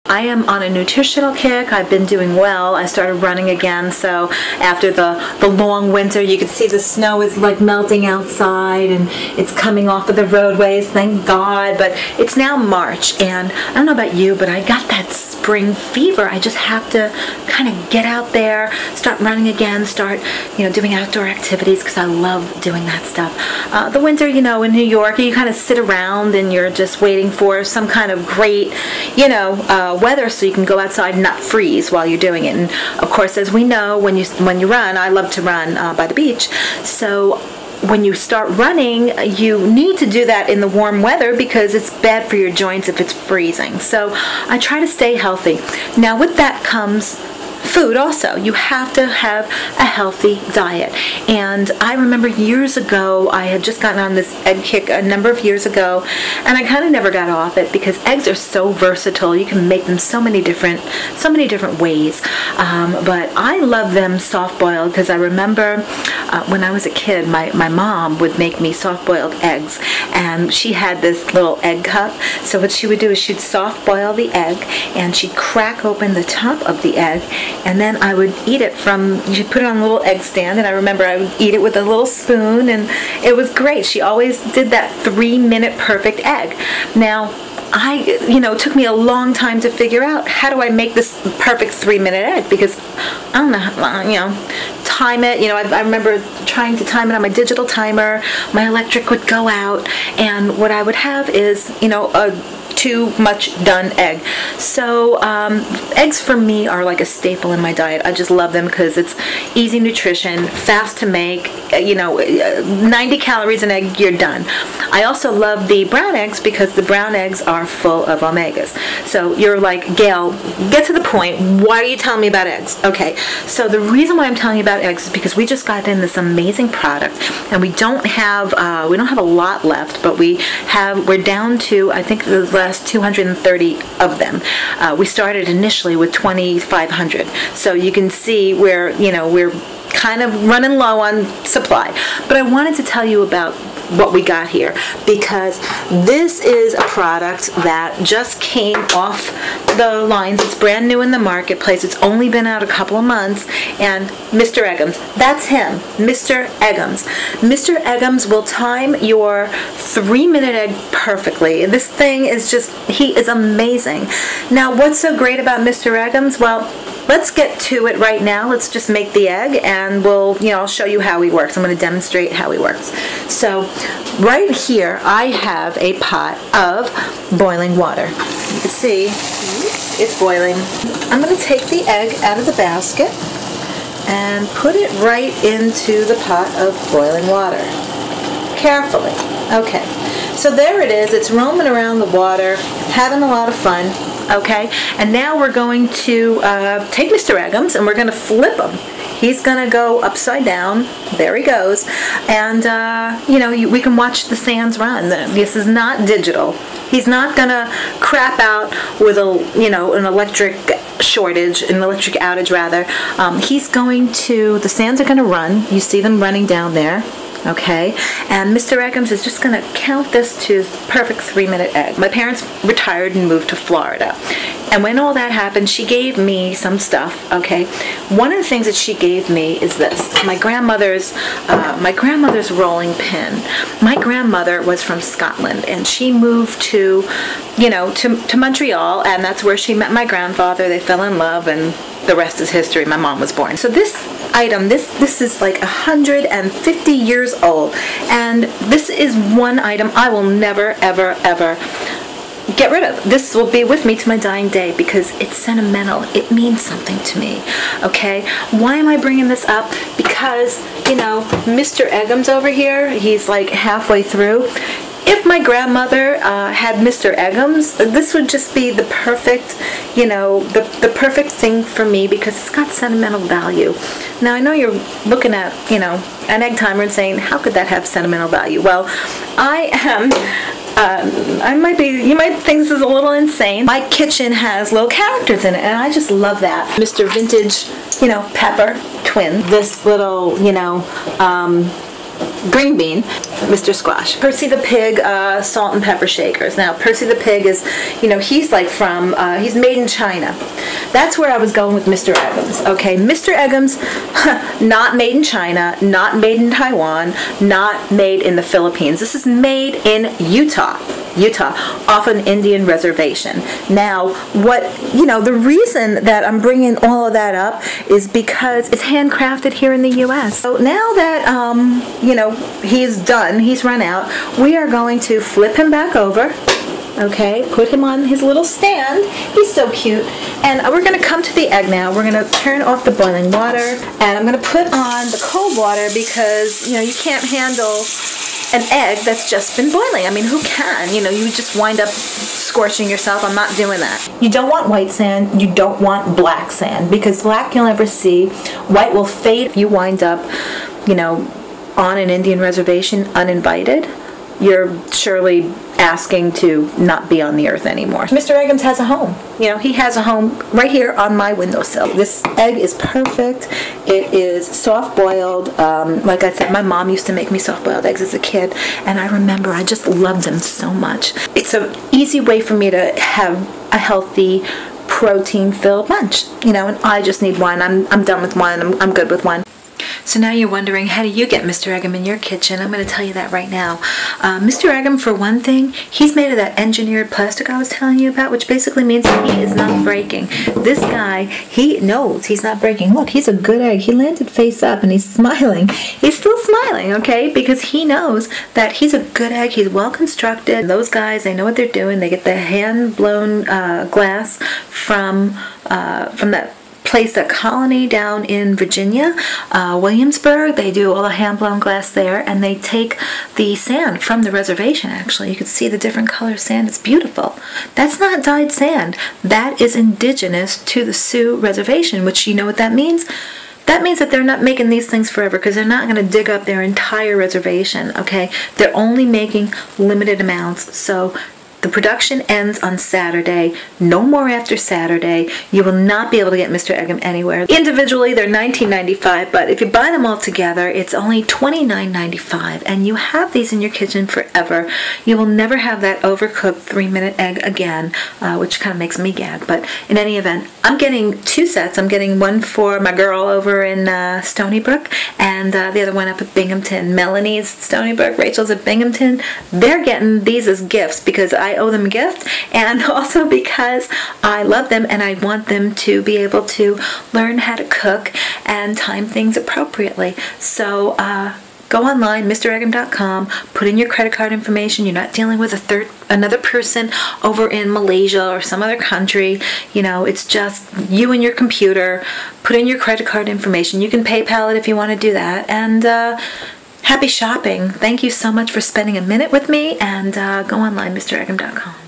I am on a nutritional kick. I've been doing well. I started running again, so after the long winter, you can see the snow is like melting outside and it's coming off of the roadways, thank God. But it's now March, and I don't know about you, but I got that spring fever. I just have to kind of get out there, start running again, start doing outdoor activities, because I love doing that stuff. The winter, in New York, you kind of sit around and you're just waiting for some kind of great, weather so you can go outside and not freeze while you're doing it. And of course, as we know, when you run, I love to run by the beach. So when you start running, you need to do that in the warm weather because it's bad for your joints if it's freezing. So I try to stay healthy. Now with that comes food also. You have to have a healthy diet. And I remember years ago, I had just gotten on this egg kick a number of years ago, and I kind of never got off it because eggs are so versatile. You can make them so many different ways. But I love them soft-boiled because I remember when I was a kid, my mom would make me soft-boiled eggs, and she had this little egg cup. So what she would do is she'd soft-boil the egg, and she'd crack open the top of the egg, and then I would eat it she'd put it on a little egg stand, and I remember I would eat it with a little spoon, and it was great. She always did that 3-minute perfect egg. Now, it took me a long time to figure out how do I make this perfect 3-minute egg, because I don't know, time it. I remember trying to time it on my digital timer. My electric would go out, and what I would have is, a too much done egg. So eggs for me are like a staple in my diet. I just love them because it's easy nutrition, fast to make, 90 calories an egg, you're done. I also love the brown eggs because the brown eggs are full of omegas. So you're like, Gail, get to the point. Why are you telling me about eggs? Okay, so the reason why I'm telling you about eggs is because we just got in this amazing product, and we don't have a lot left, but we're down to, I think, the last 230 of them. We started initially with 2,500, so you can see we're kind of running low on supply. But I wanted to tell you about what we got here because this is a product that just came off the lines. It's brand new in the marketplace. It's only been out a couple of months, and Mr. Eggems, that's him, Mr. Eggems. Mr. Eggems will time your 3-minute egg perfectly. This thing is he is amazing. Now, what's so great about Mr. Eggems? Well, let's get to it right now. Let's just make the egg, and I'll show you how he works. I'm going to demonstrate how he works. So right here, I have a pot of boiling water. You can see it's boiling. I'm going to take the egg out of the basket and put it right into the pot of boiling water. Carefully. Okay. So there it is. It's roaming around the water, having a lot of fun. Okay, and now we're going to take Mr. Eggems and we're going to flip him. He's going to go upside down. There he goes. And, we can watch the sands run. This is not digital. He's not going to crap out with an electric shortage, an electric outage rather. The sands are going to run. You see them running down there. Okay, and Mr. Eggems is just going to count this to perfect 3-minute egg. My parents retired and moved to Florida, and when all that happened, she gave me some stuff. Okay, one of the things that she gave me is this: my grandmother's rolling pin. My grandmother was from Scotland, and she moved to Montreal, and that's where she met my grandfather. They fell in love, and the rest is history. My mom was born. So this item, this is like 150 years old, and this is one item I will never, ever, ever get rid of. This will be with me to my dying day because it's sentimental. It means something to me. Okay? Why am I bringing this up? Because, Mr. Eggems over here, he's like halfway through. If my grandmother had Mr. Eggems, this would just be the perfect, the perfect thing for me because it's got sentimental value. Now, I know you're looking at, an egg timer and saying, how could that have sentimental value? Well, I am... you might think this is a little insane. My kitchen has little characters in it, and I just love that. Mr. Vintage, Pepper Twin. This little, green bean, Mr. Squash. Percy the Pig salt and pepper shakers. Now, Percy the Pig is, you know, he's like from, he's made in China. That's where I was going with Mr. Eggems. Okay, Mr. Eggems, not made in China, not made in Taiwan, not made in the Philippines. This is made in Utah, off an Indian reservation. Now, the reason that I'm bringing all of that up is because it's handcrafted here in the U.S. So now that, he's done, he's run out, we are going to flip him back over. Okay, put him on his little stand. He's so cute. And we're going to come to the egg now. We're going to turn off the boiling water. And I'm going to put on the cold water because, you can't handle an egg that's just been boiling. I mean, who can? You just wind up scorching yourself. I'm not doing that. You don't want white sand. You don't want black sand because black you'll never see. White will fade if you wind up, on an Indian reservation uninvited. You're surely asking to not be on the earth anymore. Mr. Eggems has a home. He has a home right here on my windowsill. This egg is perfect. It is soft-boiled. Like I said, my mom used to make me soft-boiled eggs as a kid, and I remember I just loved them so much. It's an easy way for me to have a healthy, protein-filled lunch. And I just need one. I'm done with one. I'm good with one. So now you're wondering, how do you get Mr. Eggem in your kitchen? I'm going to tell you that right now. Mr. Eggem, for one thing, he's made of that engineered plastic I was telling you about, which basically means he is not breaking. This guy, he knows he's not breaking. Look, he's a good egg. He landed face up and he's smiling. He's still smiling, okay? Because he knows that he's a good egg. He's well constructed. Those guys, they know what they're doing. They get the hand-blown glass from that place, that colony down in Virginia, Williamsburg. They do all the hand-blown glass there, and they take the sand from the reservation, actually. You can see the different color sand. It's beautiful. That's not dyed sand. That is indigenous to the Sioux reservation, which you know what that means? That means that they're not making these things forever because they're not going to dig up their entire reservation, okay? They're only making limited amounts, so the production ends on Saturday. No more after Saturday. You will not be able to get Mr. Eggem anywhere. Individually, they're $19.95, but if you buy them all together, it's only $29.95, and you have these in your kitchen forever. You will never have that overcooked 3-minute egg again, which kind of makes me gag. But in any event, I'm getting 2 sets. I'm getting one for my girl over in Stony Brook, and the other one up at Binghamton. Melanie's Stony Brook, Rachel's at Binghamton. They're getting these as gifts because I owe them a gift, and also because I love them and I want them to be able to learn how to cook and time things appropriately. So go online, MrEggem.com, put in your credit card information. You're not dealing with another person over in Malaysia or some other country. It's just you and your computer. Put in your credit card information. You can PayPal it if you want to do that, and happy shopping. Thank you so much for spending a minute with me, and go online, MrEggem.com.